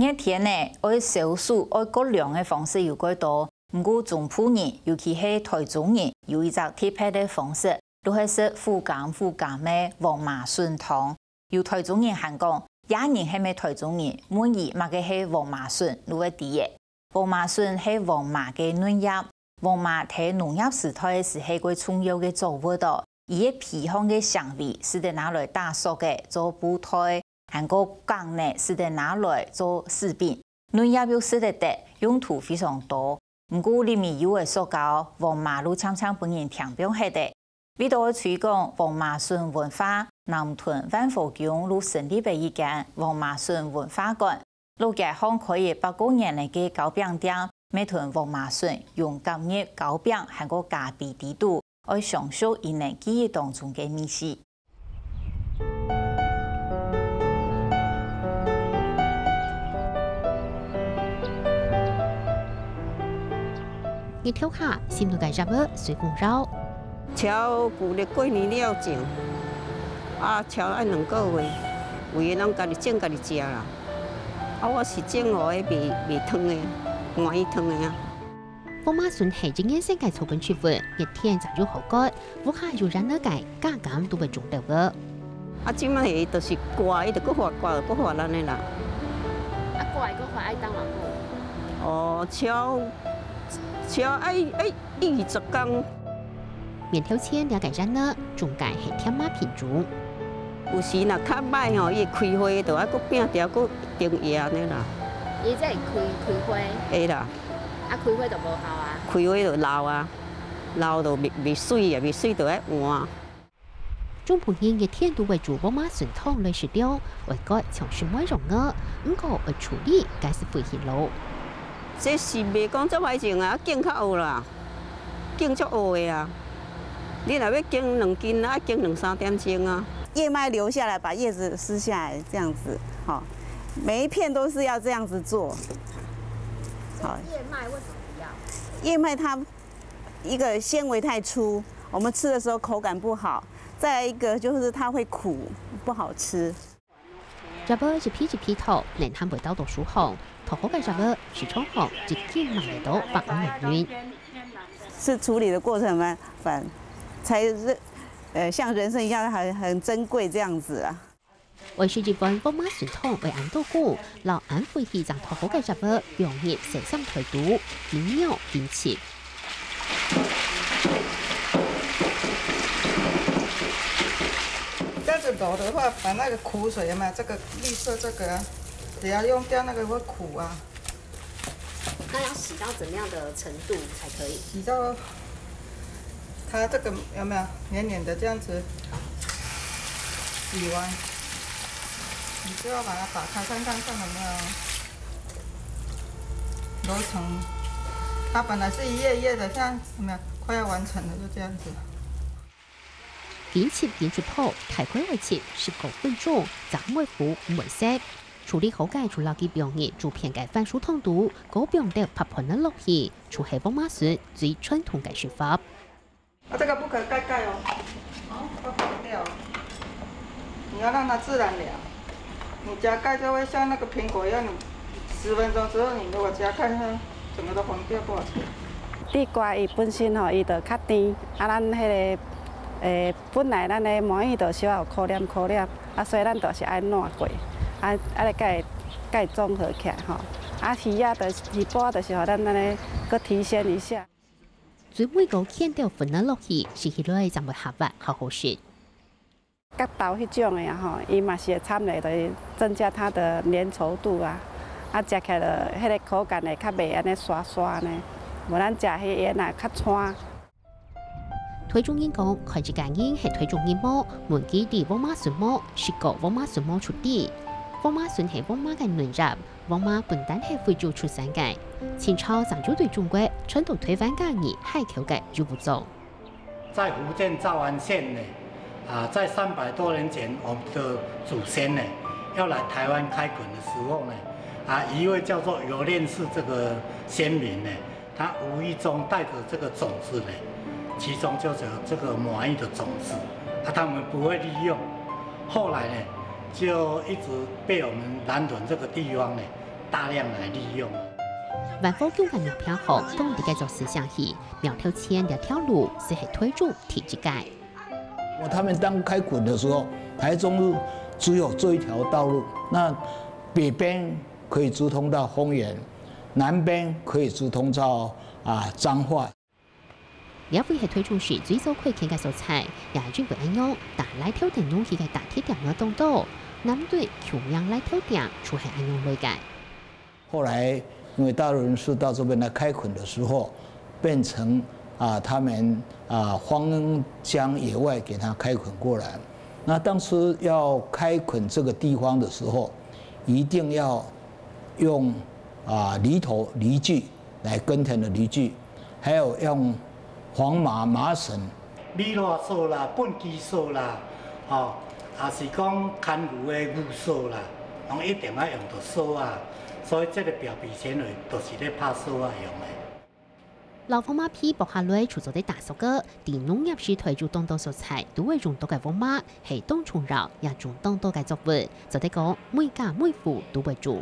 热天呢，爱消暑、爱过凉的方式有几多？不过中部人，尤其是台中人，有一个特别的方式，就是福冈的黄麻笋汤。有台中人喊讲，也人係咪台中人，滿意買嘅係黃麻筍，如果啲嘢。黃麻筍係黃麻嘅嫩葉，黃麻喺農業時代是係個重要嘅作物度，伊嘅皮香嘅香味是得拿來打熟嘅做布袋。韓國薑呢是得拿來做柿餅，嫩葉又是得用途非常多。不過裡面有嘅所講黃麻路常常本人聽表係的，為到推廣黃麻筍文化，南屯萬福宮路成立嘅一間黃麻筍文化館，路街巷可以8個人嚟嘅糕餅店，每屯黃麻筍用今日糕餅韓國咖啡地度，來享受一年記憶當中嘅美食。日頭下，心路嘅入水風繞。超舊的過年了種，超愛2個月，為咱家己種家己食啦。我是種落嘅未燙嘅，滿意燙嘅啊。黃麻筍係正嘅世界草根食物，熱天就要好過，屋下有人了解，價格都會中到嘅。即擺係就是掛，伊就佫發咱嘅啦。掛佫發愛當偌久？哦，超愛20工。面條切了解人呢，中間係添馬品種。有時若較歹吼，伊開花就愛佫拼條佫定葉安尼啦。伊這開花？會啦。開花就無效啊？開花就老啊，老就未水啊，未水就愛換。中部人嘅天都為煮黃麻筍湯來食料，為個從什麼容啊？唔過為處理，該是危險咯。這是袂講足歹種啊，經較學啦，經足學嘅啊。你若要經2斤啊，經2-3點鐘啊。葉脈留下來，把葉子撕下來，這樣子，好，每一片都是要這樣子做。好。葉脈為什麼要？葉脈它一個纖維太粗，我們吃的時候口感不好；再來一個就是它會苦，不好吃。入咗一批頭，連攤袂到讀書行，頭好嘅入咗市場行，一斤賣到150元。是處理的過程蠻煩，才像人生一樣很珍貴這樣子啊。為是日本黃麻筍湯為安度過，老安徽市長頭好嘅入咗表現成心推度，美妙並切。這樣子揉的話，把那個苦水有沒有？這個綠色這個啊，只要用掉那個會苦啊。那要洗到怎麼樣的程度才可以？洗到它這個有沒有黏黏的這樣子？洗完，你就要把它打開看看有沒有揉成。它本來是一頁一頁的，這樣有沒有快要完成了？就這樣子。邊切邊出泡，太快為切19分鐘，就會糊唔會色。處理好嘅，除了佢表現做片嘅番薯湯度，嗰邊的拍盤的落去，除係黃麻筍最傳統嘅食法。這個不可蓋蓋哦，要放掉。你要讓它自然涼。你加蓋就會像那個蘋果一樣，你10分鐘之後，你如果加蓋，它整個都黃掉，不好吃。地瓜伊本身吼，伊就較甜，咱迄個本來咱的麻芛就小有苦黏，所以咱就是愛爛過。來蓋綜合起來吼，魚啊，魚脯就是互咱安尼擱提鮮一下。最尾個牽掉粉落去，食起來就會合法好好食。角豆迄種的吼，伊嘛是會摻來的，增加它的粘稠度啊，食起來迄個口感會較袂安尼刷刷呢，無咱食迄煙啊較川。台中人講，開一間店係台中人摸，門基地黃麻筍摸，食過黃麻筍摸出地。黃麻筍係黃麻嘅嫩葉，黃麻本單係非洲出產嘅。清朝早就對中國傳統推翻家業海口嘅入不種。在福建兆安縣呢，在300多年前，我們的祖先呢要來台灣開墾的時候呢，一位叫做尤練士這個先民呢，他無意中帶着這個種子呢，其中就有這個麻芛的種子，他們不會利用，後來呢。就一直被我們南屯這個地方呢大量来利用。万福乡嘅苗票后，当地嘅做思想是苗头前两条路是系推出体制改。他们当开垦的时候，台中路只有这一条道路，那北边可以直通到丰原，南边可以直通到彰化。了为系推出时最早开垦嘅素材，也認為安樣，但來挑定用起嘅大鐵點嘅動作，南對橋樣來挑點，就係安樣類嘅。後來因為大陸人士到這邊來開墾的時候，變成他們荒郊野外給他開墾過來。那當時要開墾這個地方的時候，一定要用犁頭犁具來耕田的犁具，還有用黃麻麻繩、米羅掃啦、畚箕掃啦，也是講牽牛的牛掃啦，攏一定要用到掃啊。所以這個表皮纖維都是咧拍掃啊用的。老黃馬皮薄下來，除咗啲大數個，啲農業時推出當道素材，都會用到嘅黃馬係當重要，也種當道嘅作物，就係講每家每戶都會種。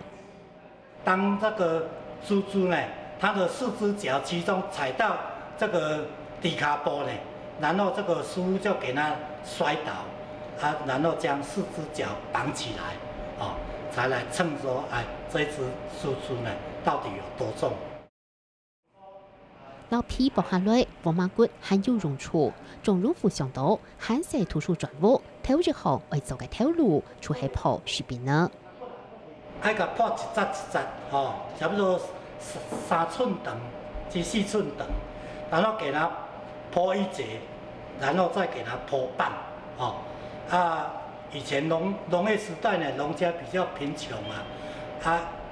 當這個豬豬呢，它的四隻腳其中踩到這個低卡波呢，然後這個師傅就給它摔倒，然後將四隻腳綁起來，才來稱說，這隻豬豬呢到底有多重？老皮薄下來，黃馬骨很有用處，種入戶上島，很適圖書轉屋，挑日後為做嘅條路，出係鋪樹邊呢。愛個鋪一節一節，差不多3寸長至4寸長，然後給它鋪一節，然後再給它鋪半，以前農業時代呢，農家比較貧窮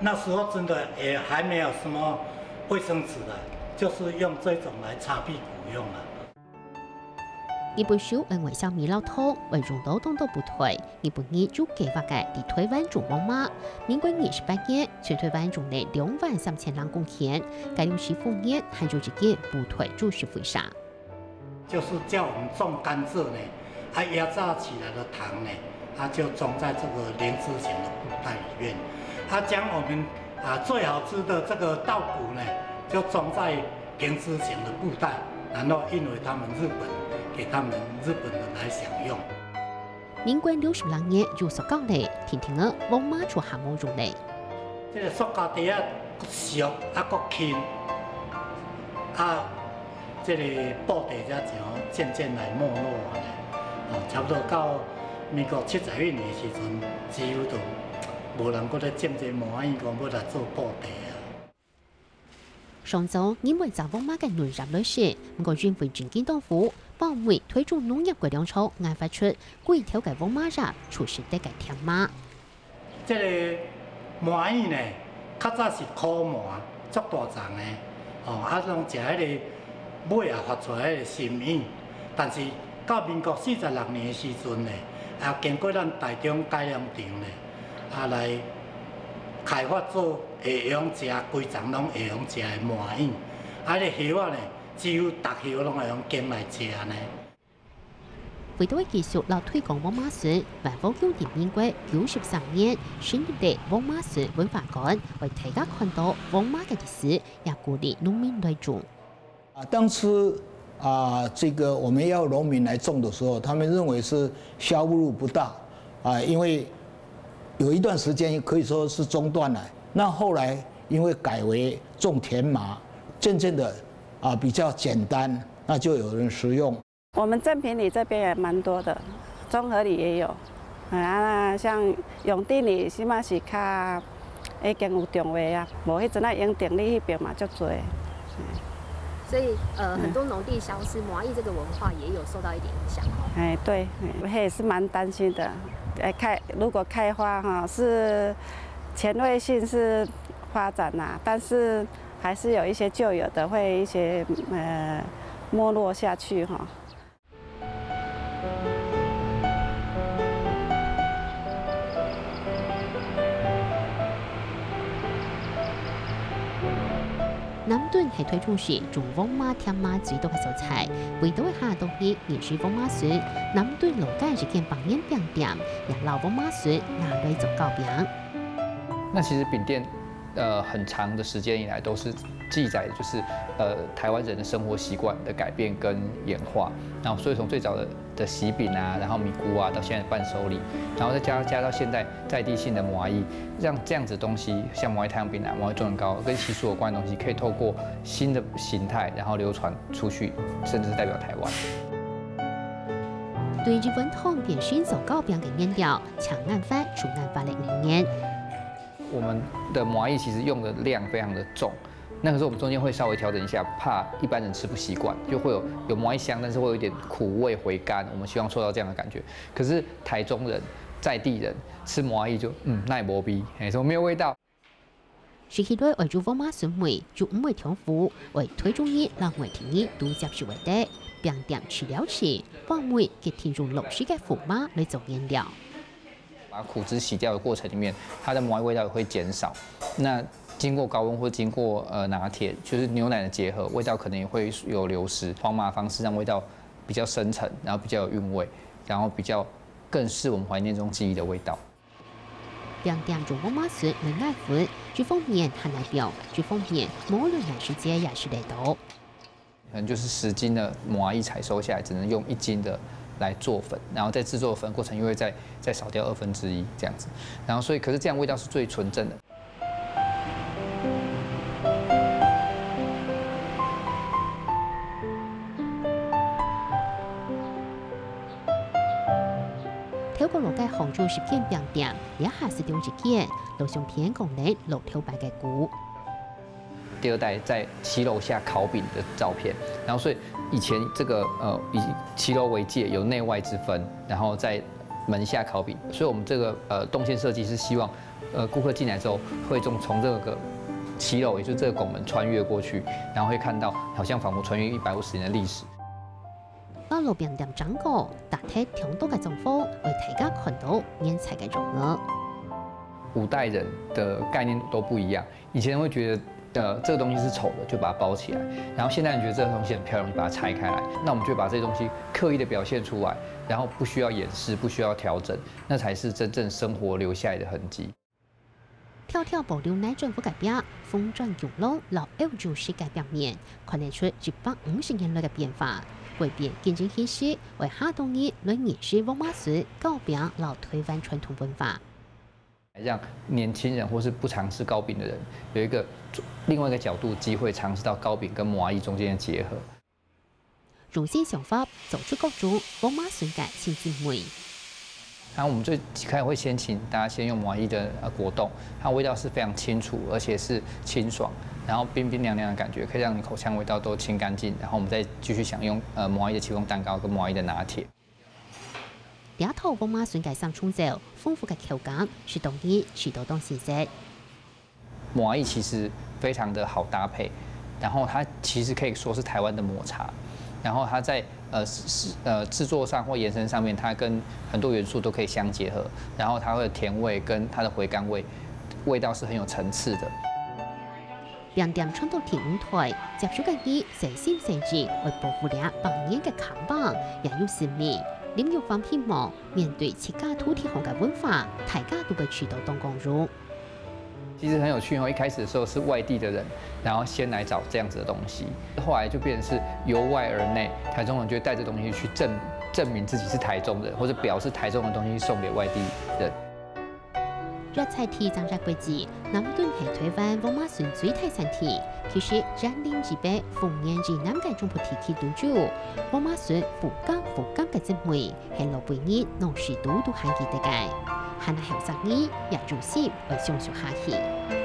那時候真的也還沒有什麼衛生紙的，就是用這種來擦屁股用啦。日本書為微笑米老湯，為用到當道不退。日本人就計劃嘅喺台灣種黃馬，民國28年，全台灣種嚟23000人貢獻，該用時豐年還有一件不退就是為啥？就是叫我們種甘蔗呢，壓榨起來的糖呢，就裝在這個靈芝型的布袋裡面，將我們最好吃的這個稻穀呢，就裝在靈芝型的布袋，然後運回他們日本，給他們日本人來享用。民國62年有塑膠嚟，天天嘅黃馬做下冇用嚟。這個塑膠袋俗個輕，這個布袋才就漸漸來沒落咧。差不多到民國71年的時陣，幾乎都無人覺得種這滿意講要來做布袋啊。上週因為找黃馬嘅農業類時，唔過認為政經政府幫會推出農業改良草，研發出幾條嘅黃馬入出世得嘅甜馬。這個滿意呢，較早是苦滿，足大層的，攏食迄個尾發出來迄個心意，但是到民國46年的時陣呢，經過咱台中改良場呢，來開發做會用食，規層攏會用食的滿意，個葉仔呢，幾乎逐葉攏會用經來食呢。為到繼續老推廣黃馬筍，萬福鄉喺民國93年成立黃馬筍文化館，為大家看到黃馬嘅歷史，也鼓勵農民來種。當初這個我們要農民來種的時候，他們認為是銷路不大，因為有一段時間可以說是中斷了。那後來因為改為種甜麻，漸漸的比較簡單，那就有人食用。我們正平里這邊也蠻多的，中和里也有，像永定里起碼是較已經有種位啊，無迄陣永定里迄邊嘛足多。所以很多農地消失，麻藝這個文化也有受到一點影響。哎，對，我也是蠻擔心的。如果開花哈，是前衛性是發展啦，但是還是有一些舊有的會一些沒落下去哈。南屯係推出時種黃馬甜馬最多嘅素材，唯獨下東西也是黃馬筍。南屯路街是間百年餅店，也老黃馬筍拿來做糕餅。那其實餅店很长的时间以来都是记载的就是台湾人的生活习惯的改变跟演化，然后所以从最早的喜饼啊，然后米菇啊，到现在的伴手礼，然后再加到现在在地性的麻薏，让这样子的东西，像麻薏太阳饼啊、麻薏中年糕跟习俗有关的东西，可以透过新的形态，然后流传出去，甚至是代表台湾。对日本通变新手糕饼的面料，抢案发、出案发的年。我们的麻薏其实用的量非常的重，那个时候我们中间会稍微调整一下，怕一般人吃不习惯，就会有麻薏香，但是会有一点苦味回甘，我们希望做到这样的感觉。可是台中人在地人吃麻薏就那也无味，什么没有味道。是起来为主方马顺梅就唔会重复，为推中医让梅听医都接受为的，并点治疗时，帮梅给填入老师的麸马来做原料。把苦汁洗掉的过程里面，它的麻薏味道也会减少。那经过高温或经过拿铁，就是牛奶的结合，味道可能也会有流失。黄麻方式让味道比较深沉，然后比较有韵味，然后比较更是我们怀念中记忆的味道。并点中黄麻笋来爱粉，这方面还代表这方面无论哪时间也是来到。可能就是10斤的麻薏采收下来，只能用1斤的来做粉，然后在制作粉过程又会再少掉1/2这样子，然后所以可是这样味道是最纯正的。透过路界杭州食品饼店，也还是中一件路上片功能路头白嘅菇。第2代在骑楼下烤饼的照片，然后所以以前这个以骑楼为界，有内外之分，然后在门下烤饼，所以我们这个动线设计是希望顾客进来之后会从这个骑楼，也就是这个拱门穿越过去，然后会看到好像仿佛穿越150年的历史。把路边店掌握，搭配调度嘅政府，为大家看到人才嘅融合。5代人的概念都不一样，以前会觉得。这个东西是丑的，就把它包起来。然后现在人觉得这个东西很漂亮，就把它拆开来。那我们就把这些东西刻意的表现出来，然后不需要掩饰，不需要调整，那才是真正生活留下来的痕迹。跳跳保留奶政府改变，风转涌龙老欧洲世界表面，看得出150年来的变化。改变竞争形势，为下冬年来延续文化史糕饼老台湾传统文化。让年轻人或是不尝试糕饼的人有一个另外一个角度机会尝试到糕饼跟麻薏中间的结合。用新想法走出各种文化顺感新滋味。然后我们最开始会先请大家先用麻薏的果冻，它味道是非常清楚，而且是清爽，然后冰冰凉凉的感觉，可以让你口腔味道都清干净。然后我们再继续享用麻薏的戚风蛋糕跟麻薏的拿铁。第2套文化顺感上冲走，丰富的口感是当地许多东西在。麻薏其实非常的好搭配，然后它其实可以说是台湾的抹茶，然后它在制作上或延伸上面，它跟很多元素都可以相结合，然后它会甜味跟它的回甘味，味道是很有层次的。饼店创造甜舞台，接触嘅啲细心细致，为保护了百年嘅扛棒，也有使命。领域方希望面对自家土地上嘅文化，大家都被取到当公入。其实很有趣哦，一开始的时候是外地的人，然后先来找这样子的东西，后来就变成是由外而内，台中人就会带着东西去证明自己是台中人，或者表示台中的东西送给外地人。热菜题张家贵子，南屯系台湾文化顺最大产地，其实占领之北丰年至南界中部地区都住，文化顺福冈嘅姊妹，系老辈人农事都罕见得嘅，还系后生儿也重视为上下下去。